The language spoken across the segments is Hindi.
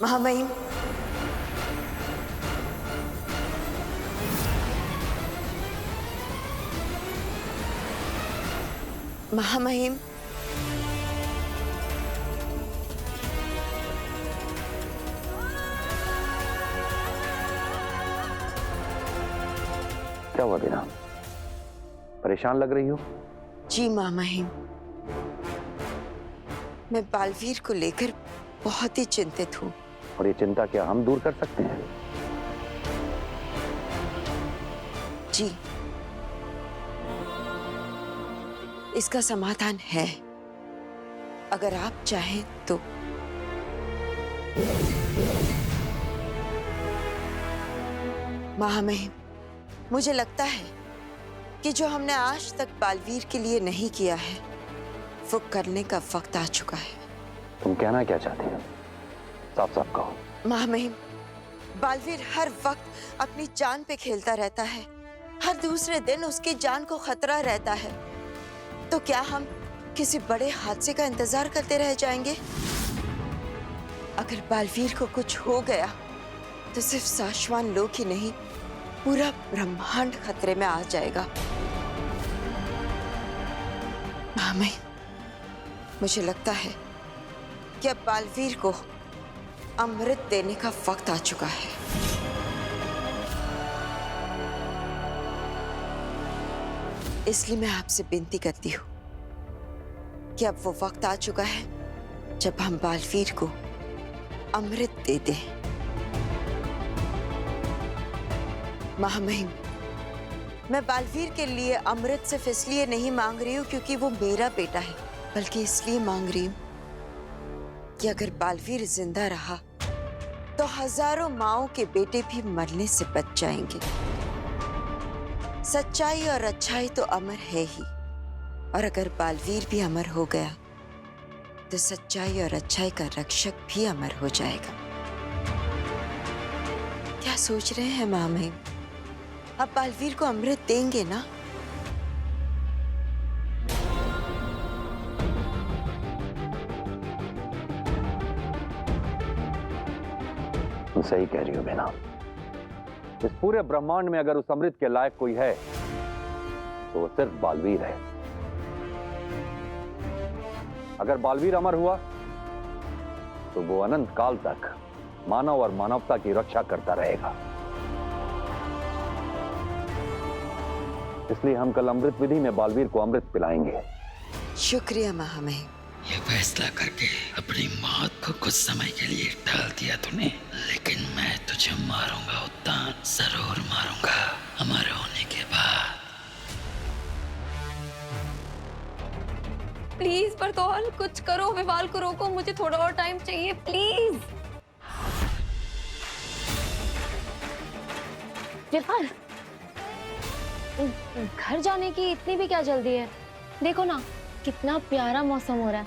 महामहिम, महामहिम, क्या हुआ बीना? परेशान लग रही हो? जी महामहिम, मैं बालवीर को लेकर बहुत ही चिंतित हूँ। और ये चिंता क्या हम दूर कर सकते हैं? जी, इसका समाधान है, अगर आप चाहें तो। महामहिम, मुझे लगता है कि जो हमने आज तक बालवीर के लिए नहीं किया है, वो करने का वक्त आ चुका है। तुम कहना क्या चाहती हो? साफ साफ कहो। महामहिम, बालवीर हर वक्त अपनी जान पे खेलता रहता है। हर दूसरे दिन उसकी जान को खतरा रहता है। तो क्या हम किसी बड़े हादसे का इंतजार करते रह जाएंगे? अगर बालवीर को कुछ हो गया तो सिर्फ साशवान लोग ही नहीं, पूरा ब्रह्मांड खतरे में आ जाएगा। महामहिम, मुझे लगता है कि अब बालवीर को अमृत देने का वक्त आ चुका है। इसलिए मैं आपसे विनती करती हूँ कि अब वो वक्त आ चुका है जब हम बालवीर को अमृत दे दें। महामहिम, मैं बालवीर के लिए अमृत सिर्फ इसलिए नहीं मांग रही हूँ क्योंकि वो मेरा बेटा है, बल्कि इसलिए मांग रही हूँ कि अगर बालवीर जिंदा रहा तो हजारों माओं के बेटे भी मरने से बच जाएंगे। सच्चाई और अच्छाई तो अमर है ही, और अगर बालवीर भी अमर हो गया तो सच्चाई और अच्छाई का रक्षक भी अमर हो जाएगा। क्या सोच रहे हैं महामहिम? आप बालवीर को अमृत देंगे ना? तुम सही कह रही हो बीना। इस पूरे ब्रह्मांड में अगर उस अमृत के लायक कोई है तो वो सिर्फ बालवीर है। अगर बालवीर अमर हुआ तो वो अनंत काल तक मानव और मानवता की रक्षा करता रहेगा। इसलिए हम कल अमृत विधि में बालवीर को अमृत पिलाएंगे। शुक्रिया महामहिम। ये फैसला करके अपनी मौत को कुछ समय के लिए टाल दिया तूने, लेकिन मैं तुझे मारूंगा उत्तान, जरूर मारूंगा, अमर होने के बाद। प्लीज बरतौल, कुछ करो, विवाल को रोको, मुझे थोड़ा और टाइम चाहिए प्लीज। विवाल, घर जाने की इतनी भी क्या जल्दी है? देखो ना कितना प्यारा मौसम हो रहा है।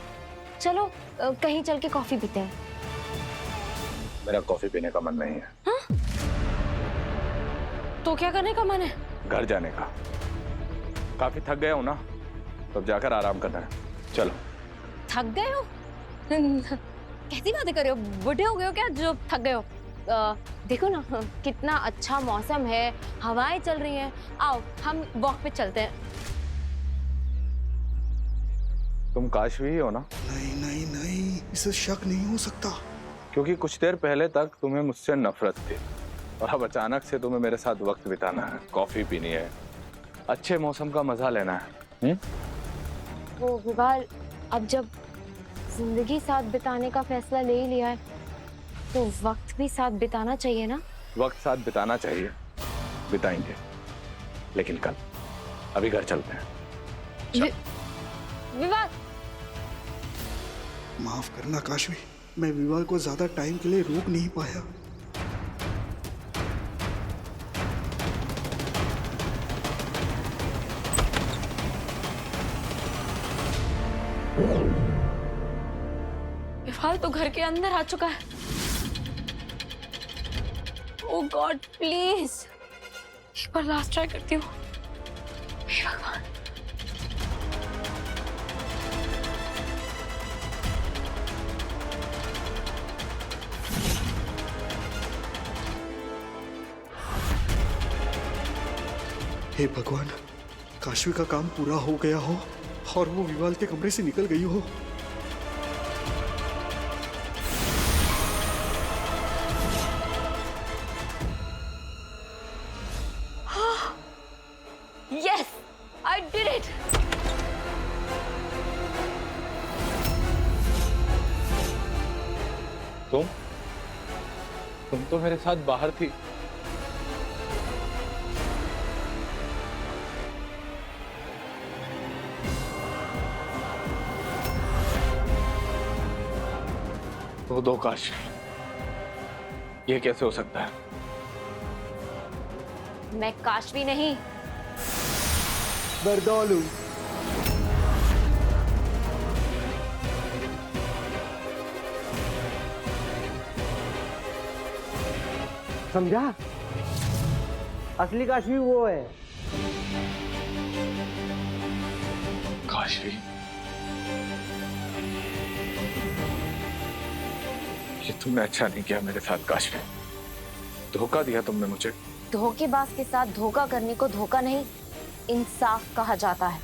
चलो कहीं चल के कॉफी पीते हैं। मेरा कॉफी पीने का मन नहीं है। हाँ? तो क्या करने का मन है? घर जाने का। काफी थक गया हूं ना, तो अब जाकर आराम करना है। चलो। थक गए हो? कैसी बातें कर रहे हो? बूढ़े हो गए हो क्या जो थक गए हो? देखो ना कितना अच्छा मौसम है, हवाएं चल रही हैं। आओ हम वॉक पे चलते हैं। तुम काशवी ही हो ना? नहीं नहीं नहीं, इसे शक नहीं हो सकता। क्योंकि कुछ देर पहले तक तुम्हें मुझसे नफरत थी और अब अचानक से तुम्हें मेरे साथ वक्त बिताना है, कॉफी पीनी है, अच्छे मौसम का मजा लेना है। वो विवाल, अब जब जिंदगी साथ बिताने का फैसला ले ही लिया है तो वक्त भी साथ बिताना चाहिए ना? वक्त साथ बिताना चाहिए, बिताएंगे, लेकिन कल। अभी घर चलते हैं। विवाल, माफ करना काशवी, मैं विवाह को ज्यादा टाइम के लिए रोक नहीं पाया। विवाल तो घर के अंदर आ चुका है। ओह गॉड, प्लीज एक बार लास्ट ट्राई करती हूँ। हे भगवान। हे भगवान, काशवी का काम पूरा हो गया हो और वो विवाल के कमरे से निकल गई हो। Yes, I did it. तुम तो मेरे साथ बाहर थी। तो दो काश, ये कैसे हो सकता है? मैं काशवी नहीं, बरदौलू। समझा? असली काशवी वो है। काशवी, ये तुमने अच्छा नहीं किया मेरे साथ काशवी। धोखा दिया तुमने मुझे। धोखेबाज के साथ धोखा करने को धोखा नहीं, इंसाफ कहा जाता है।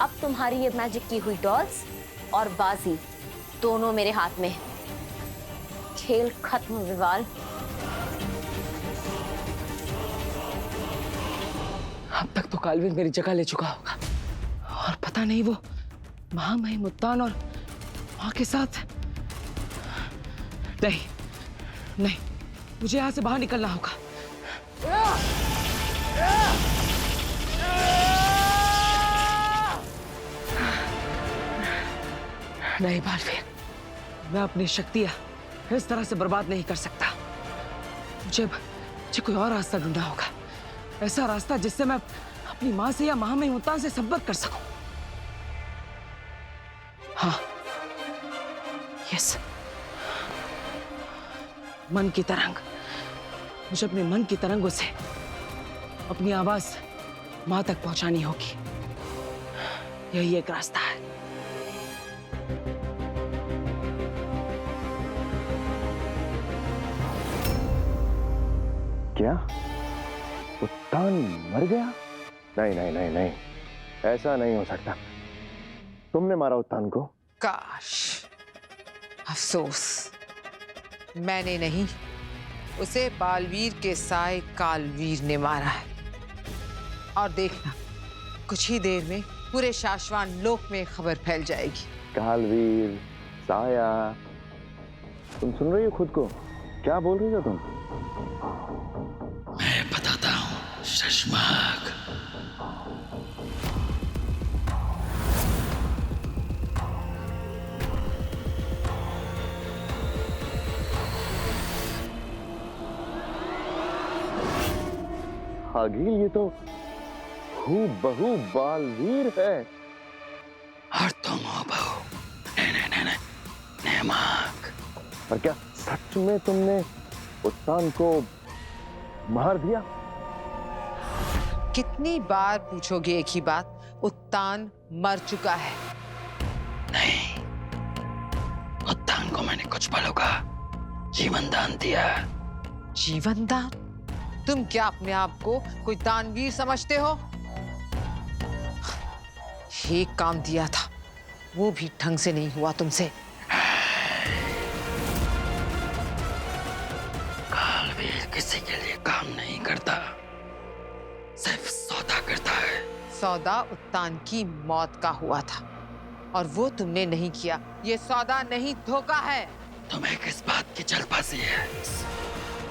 अब तुम्हारी ये मैजिक की हुई डॉल्स और बाजी दोनों मेरे हाथ में है। खेल खत्म विवाल। अब तक तो कालवीर मेरी जगह ले चुका होगा और पता नहीं वो महामहिम उत्तान और मां के साथ। नहीं नहीं, मुझे यहां से बाहर निकलना होगा। नहीं बालवीर, मैं अपनी शक्तियां इस तरह से बर्बाद नहीं कर सकता। मुझे कोई और रास्ता ढूंढना होगा, ऐसा रास्ता जिससे मैं अपनी मां से या महामहिम उत्तान से संपर्क कर सकूं। हाँ, यस, मन की तरंग। मुझे अपने मन की तरंगों से अपनी आवाज मां तक पहुंचानी होगी। यही एक रास्ता है। क्या उत्तान मर गया? नहीं नहीं नहीं नहीं, ऐसा नहीं हो सकता। तुमने मारा उत्तान को? काश, अफसोस, मैंने नहीं, उसे बालवीर के साए कालवीर ने मारा है। और देखना, कुछ ही देर में पूरे शाश्वान लोक में खबर फैल जाएगी। कालवीर, साया, तुम सुन रही हो खुद को? क्या बोल रही हो तुम? मैं बताता हूँ शशमाक। हागिल, ये तो हूबहू बालवीर है। और तुम हो बहू नेमाक। और क्या सच में तुमने उत्तान को मार दिया? कितनी बार पूछोगे एक ही बात? उत्तान मर चुका है। नहीं, उत्तान को मैंने कुछ पलों का जीवन दान दिया। जीवन दान? तुम क्या अपने आप को कोई दानवीर समझते हो? एक काम दिया था, वो भी ढंग से नहीं हुआ तुमसे। कालवीर किसी के लिए काम नहीं करता, सिर्फ सौदा करता है। सौदा उत्तान की मौत का हुआ था और वो तुमने नहीं किया। ये सौदा नहीं, धोखा है। तुम्हें किस बात की जल्दबाजी है?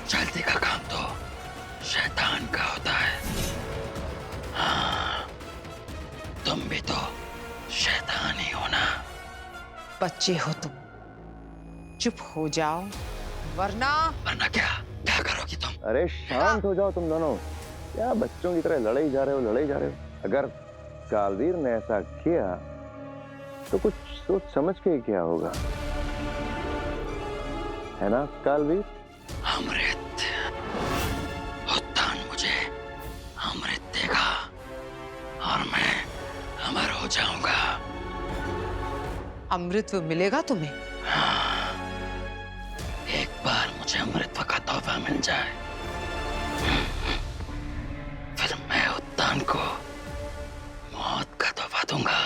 जल्दी का काम तो शैतान का होता है। हाँ, तुम भी तो शैतान ही हो ना। बच्चे हो तुम, चुप हो जाओ वरना क्या करोगी तुम? अरे शांत हो जाओ तुम दोनों। क्या बच्चों की तरह लड़े ही जा रहे हो, लड़े ही जा रहे हो। अगर कालवीर ने ऐसा किया तो कुछ सोच समझ के क्या होगा, है ना कालवीर? अमृत, उत्तान मुझे अमृत देगा और मैं अमर हो जाऊंगा। अमृतत्व मिलेगा तुम्हें? हाँ, एक बार मुझे अमृतत्व का तोहफा मिल जाए फिर मैं उत्तान को मौत का तोहफा दूंगा।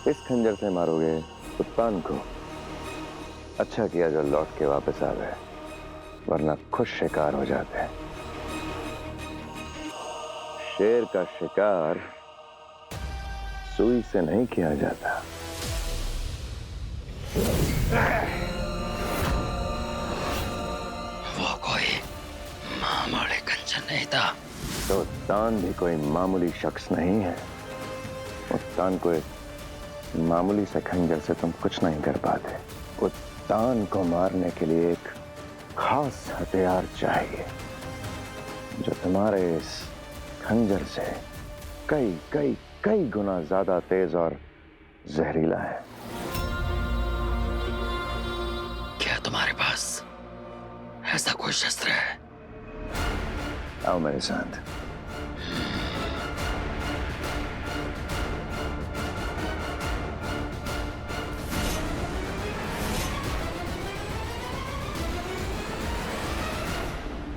इस खंजर से मारोगे उत्तान को? अच्छा किया जो लौट के वापस आ गए, वरना खुद शिकार हो जाते। शेर का शिकार सुई से नहीं किया जाता। वो कोई मामूली कंचन नहीं था। तो उत्तान भी कोई मामूली शख्स नहीं है। उत्तान को एक मामूली से खंजर से तुम कुछ नहीं कर पाते। उत्तान को मारने के लिए एक खास हथियार चाहिए जो तुम्हारे इस खंजर से कई कई कई गुना ज्यादा तेज और जहरीला है। क्या तुम्हारे पास ऐसा कोई शस्त्र है? आओ मेरे साथ।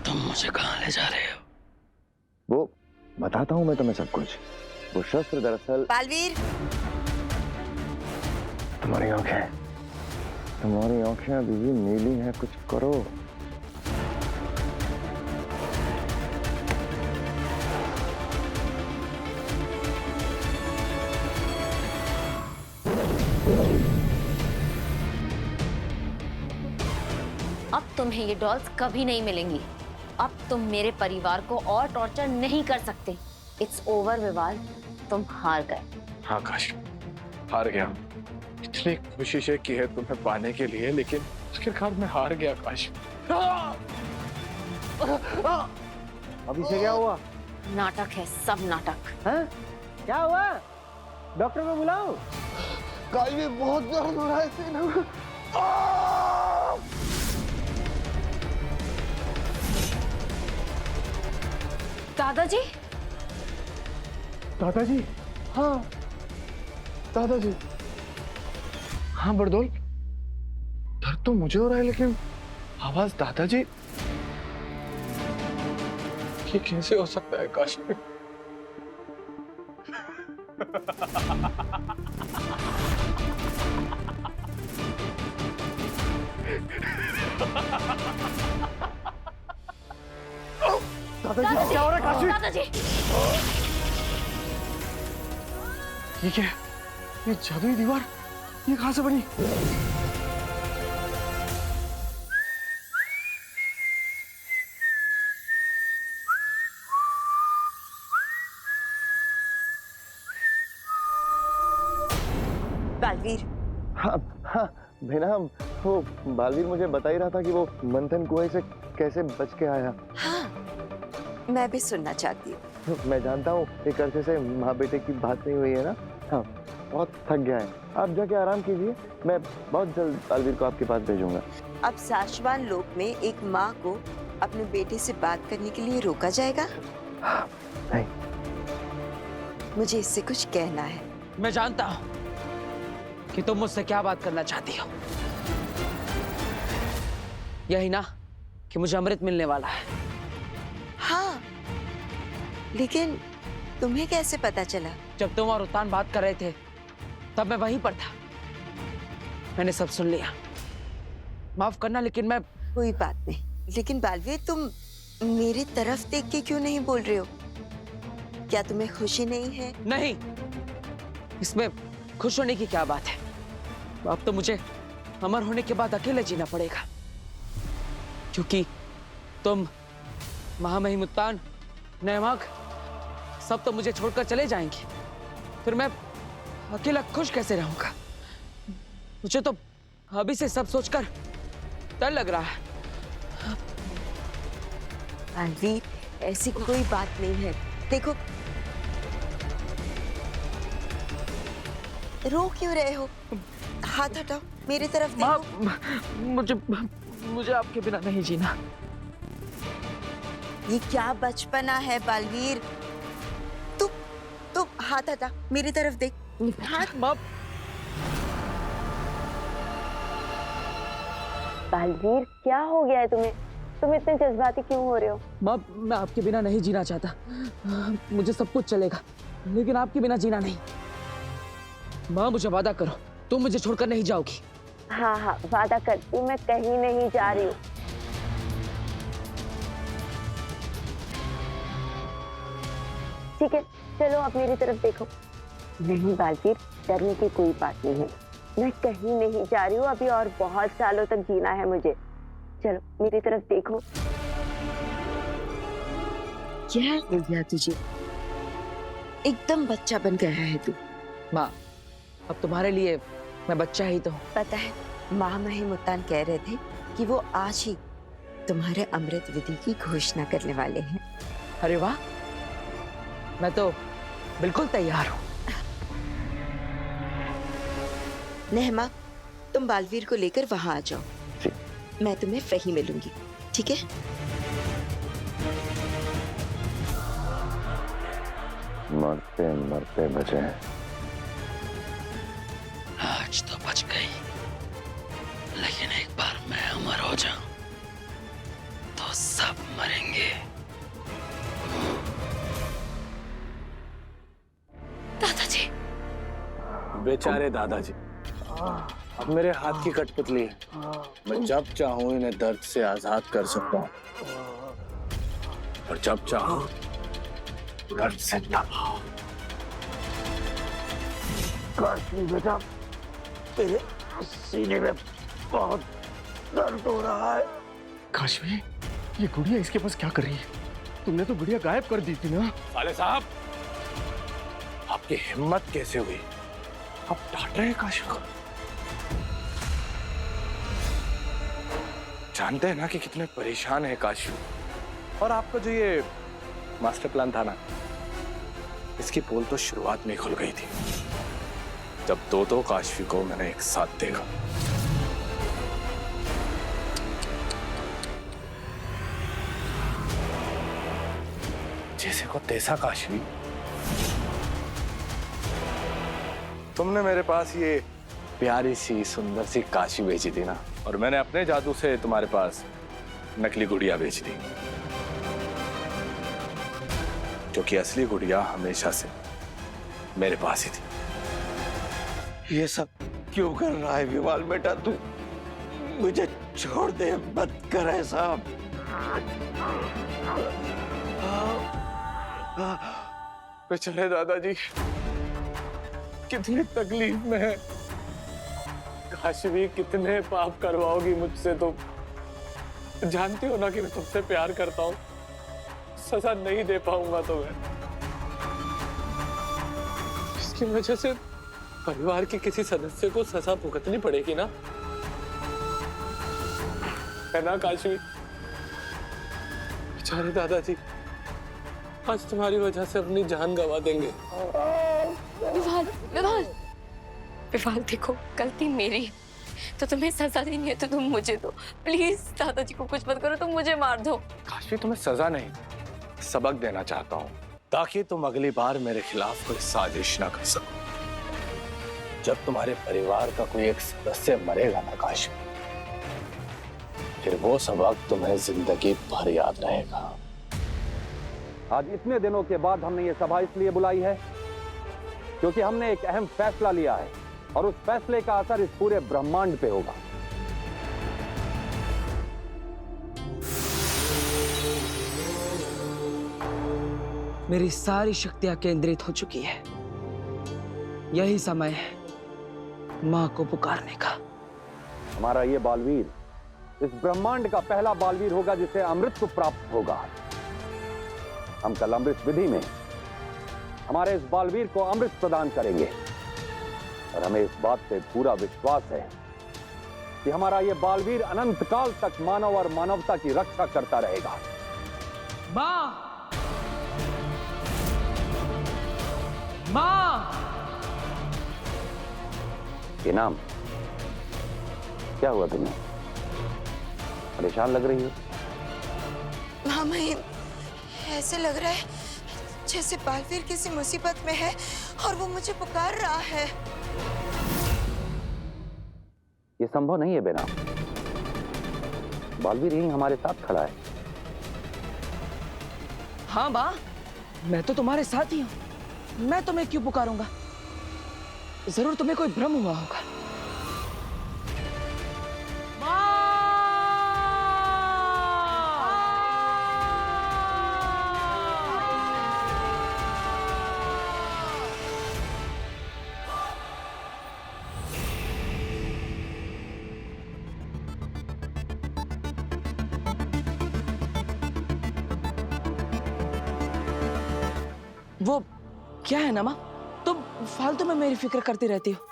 तुम मुझे कहां ले जा रहे हो? वो बताता हूं मैं तुम्हें सब कुछ। वो शस्त्र दरअसल बालवीर, तुम्हारी आंखें अभी भी नीली हैं, कुछ करो। अब तुम्हें ये डॉल्स कभी नहीं मिलेंगी। अब तुम मेरे परिवार को और टॉर्चर नहीं कर सकते। इट्स ओवर विवाल, तुम हार गए। हाँ काश, हार गया। इतनी कोशिशें की है तुम्हें पाने के लिए, लेकिन आखिरकार मैं हार गया काश। अभी से क्या हुआ? नाटक है, सब नाटक। हैं? क्या हुआ? डॉक्टर को बुलाओ। काश भी बहुत दर्द हो रहा है। दादाजी, दादाजी, हाँ दादाजी। हाँ बरदौल, दर्द तो मुझे हो रहा है लेकिन आवाज दादाजी। ये कैसे हो सकता है काश? दादाजी क्या हो रहा है काशी? दादाजी, ये क्या है? ये जादुई दीवार, ये कहां से बनी? बालवीर, हाँ हाँ भेना, वो बालवीर मुझे बता ही रहा था कि वो मंथन कुएं से कैसे बच के आया। हाँ मैं भी सुनना चाहती हूँ। मैं जानता हूँ एक अरसे से माँ बेटे की बात नहीं हुई है ना। हाँ बहुत थक गया है, आप जाके आराम कीजिए, मैं बहुत जल्द बालवीर को आपके पास भेजूंगा। अब साशवान लोक में एक माँ को अपने बेटे से बात करने के लिए रोका जाएगा? नहीं, मुझे इससे कुछ कहना है। मैं जानता हूं कि तुम मुझसे क्या बात करना चाहती हो। यही ना कि मुझे अमृत मिलने वाला है। हाँ, लेकिन तुम्हें कैसे पता चला? जब तुम और उत्तान बात कर रहे थे तब मैं वहीं पर था, मैंने सब सुन लिया। माफ करना लेकिन मैं... कोई बात नहीं, लेकिन बालवीर तुम मेरी तरफ देख के क्यों नहीं बोल रहे हो? क्या तुम्हें खुशी नहीं है? नहीं, इसमें खुश होने की क्या बात है। अब तो मुझे अमर होने के बाद अकेले जीना पड़ेगा, क्योंकि तुम, महामहिम उत्तान, नैमाक सब तो मुझे छोड़कर चले जाएंगे। फिर मैं अकेला खुश कैसे रहूंगा? मुझे तो अभी से सब सोचकर डर लग रहा है। बालवीर, ऐसी कोई बात नहीं है। देखो, रो क्यों रहे हो? हाथ हटाओ, मेरी तरफ देखो। मुझे आपके बिना नहीं जीना। ये क्या बचपना है बालवीर? तू हाथ हटा, मेरी तरफ देख। हाथ। बालवीर, क्या हो गया है तुम्हें? तुम इतने जज्बाती क्यों हो रहे हो? माँ, मैं आपके बिना नहीं जीना चाहता। मुझे सब कुछ चलेगा, लेकिन आपके बिना जीना नहीं। माँ, मुझे वादा करो, तुम मुझे छोड़कर नहीं जाओगी। हाँ हाँ, वादा करती हूँ, मैं कहीं नहीं जा रही हूँ। ठीक है, चलो अब मेरी तरफ देखो। नहीं बालवीर, डरने की कोई बात नहीं है। मैं कहीं नहीं जा रही हूँ अभी, और बहुत सालों तक जीना है मुझे। चलो मेरी तरफ देखो। क्या हो गया तुझे? एकदम बच्चा बन गया है तू। माँ, अब तुम्हारे लिए मैं बच्चा ही तो हूँ। पता है, महामहिम उत्तान कह रहे थे कि वो आज ही तुम्हारे अमृत विधि की घोषणा करने वाले हैं। अरे वाह, मैं तो बिल्कुल तैयार हूँ। नेहमा, तुम बालवीर को लेकर वहां आ जाओ। जी। मैं तुम्हें वहीं मिलूंगी, ठीक है? मरते मरते बचे हैं। आज तो बच गई, लेकिन एक बार मैं अमर हो जाऊं तो सब मरेंगे। दादाजी, बेचारे दादाजी, अब मेरे हाथ की कठपुतली है। मैं जब चाहूं इन्हें दर्द से आजाद कर सकता हूं, और जब चाहूं दर्द से दबाओ। काशी बेटा, तेरे सीने में बहुत दर्द हो रहा है। काशवी, ये गुड़िया इसके पास क्या कर रही है? तुमने तो गुड़िया गायब कर दी थी ना? साले साहब, आपकी हिम्मत कैसे हुई? आप डांट रहे हैं काशी को? जानते हैं ना कि कितने परेशान है काशी, और आपका जो ये मास्टर प्लान था ना, इसकी पोल तो शुरुआत में खुल गई थी, जब दो काशी को मैंने एक साथ देखा। जैसे को तैसा काशी, तुमने मेरे पास ये प्यारी सी सुंदर सी काशी भेजी थी ना, और मैंने अपने जादू से तुम्हारे पास नकली गुड़िया भेज दी, जो कि असली गुड़िया हमेशा से मेरे पास ही थी। ये सब क्यों कर रहा है विवाल बेटा? तू मुझे छोड़ दे, मत कर ऐसा। बेचारे दादाजी कितनी तकलीफ में है। काशवी, कितने पाप करवाओगी मुझसे? तुम जानती हो ना कि मैं तुमसे प्यार करता हूँ। सजा नहीं दे पाऊंगा तुम्हें। इसकी वजह से परिवार के किसी सदस्य को सजा भुगतनी पड़ेगी ना, है ना काशवी? बेचारे दादाजी आज तुम्हारी वजह से अपनी जान गंवा देंगे। विवाल, विवाल, विवाल, देखो गलती मेरी है, तो तुम्हें सजा देनी है तो तुम मुझे दो प्लीज। दादाजी को कुछ मत करो, तुम मुझे मार दो। काशवी, तुम्हें सजा नहीं, सबक देना चाहता हूँ, ताकि तुम अगली बार मेरे खिलाफ कोई साजिश ना कर सको। जब तुम्हारे परिवार का कोई एक सदस्य मरेगा ना काशवी, फिर वो सबक तुम्हें जिंदगी भर याद रहेगा। आज इतने दिनों के बाद हमने ये सभा इसलिए बुलाई है क्योंकि हमने एक अहम फैसला लिया है, और उस फैसले का असर इस पूरे ब्रह्मांड पे होगा। मेरी सारी शक्तियां केंद्रित हो चुकी है। यही समय है मां को पुकारने का। हमारा ये बालवीर इस ब्रह्मांड का पहला बालवीर होगा जिसे अमृत को प्राप्त होगा। हम कल अमृत विधि में हमारे इस बालवीर को अमृत प्रदान करेंगे, और हमें इस बात पे पूरा विश्वास है कि हमारा ये बालवीर अनंत काल तक मानव और मानवता की रक्षा करता रहेगा। मां, मां, इनाम, क्या हुआ तुम्हें? परेशान लग रही हो। महामहिम, ऐसे लग रहा है जैसे बालवीर किसी मुसीबत में है और वो मुझे पुकार रहा है। ये संभव नहीं है बेनाम। बालवीर यहीं हमारे साथ खड़ा है। हाँ माँ, मैं तो तुम्हारे साथ ही हूँ। मैं तुम्हें क्यों पुकारूंगा? जरूर तुम्हें कोई भ्रम हुआ होगा। वो क्या है ना माँ, तुम फालतू में मेरी फिक्र करती रहती हो,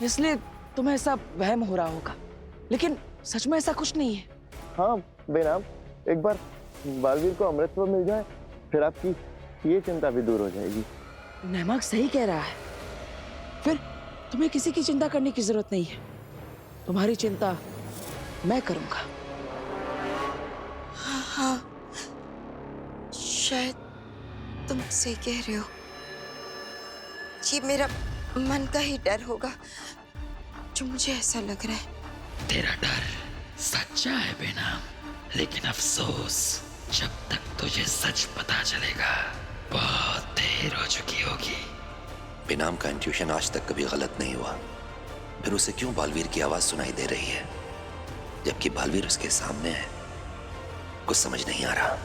इसलिए तुम्हें ऐसा वहम हो रहा होगा, लेकिन सच में ऐसा कुछ नहीं है। हाँ बेनाम, एक बार बालवीर को अमृतत्व मिल जाए फिर आपकी ये चिंता भी दूर हो जाएगी। नमक सही कह रहा है, फिर तुम्हें किसी की चिंता करने की जरूरत नहीं है। तुम्हारी चिंता मैं करूंगा। हाँ, शायद तुम सही कह रहे हो। ये मेरा मन का ही डर होगा जो मुझे ऐसा लग रहा है। तेरा डर सच्चा है बेनाम, लेकिन अफसोस जब तक तुझे सच पता चलेगा बहुत देर हो चुकी होगी। बेनाम का इंट्यूशन आज तक कभी गलत नहीं हुआ, फिर उसे क्यों बालवीर की आवाज सुनाई दे रही है जबकि बालवीर उसके सामने है? कुछ समझ नहीं आ रहा।